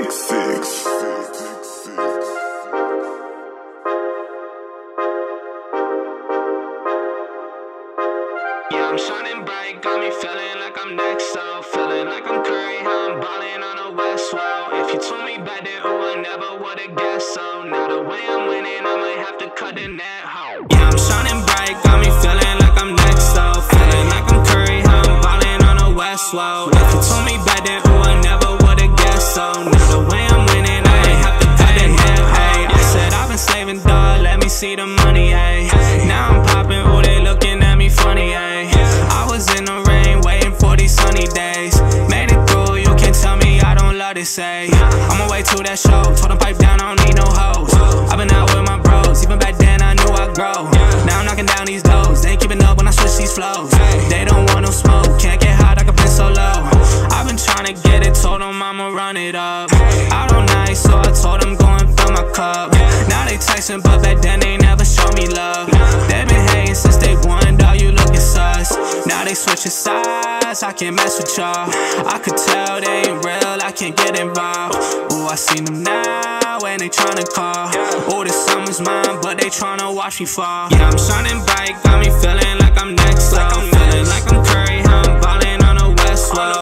Yeah, I'm shining bright, got me feeling like I'm next, so feeling like I'm Curry, how I'm ballin' on the West Wall. If you told me back then, oh, I never would've guessed, so now the way I'm winning, I might have to cut the net home. Yeah, I'm shining bright, got me feeling like I'm next, so feeling like I'm Curry, how I'm ballin' on the West Wall. If you told me back then, oh, I never would've guessed, so now the way I'm winning, I might have to cut the net. Hey, I said I've been saving, dog, let me see the money. Hey, now I'm popping, oh, they looking at me funny. Hey, I was in the rain waiting for these sunny days. Made it through, you can't tell me I don't love this. Say I'm away to that show, told them pipe down, I don't need no hoes. I've been out with my bros, even back then I knew I'd grow. Now I'm knocking down these doors, they ain't keeping up when I switch these flows. They don't want no smoke, can't get hot, I can play so low. I've been trying to get it, told them I'ma run it up. Out all night, so I told them go and fill my cup. Now they texting, but back then they never showed me love. They been hating since day one, dog, you looking sus. Now they switching sides, I can't mess with y'all. I could tell they ain't real, I can't get involved. Ooh, I seen them now, and they tryna call. Ooh, this summer's mine, but they tryna watch me fall. Yeah, I'm shining bright, got me feeling like I'm next, so feeling like I'm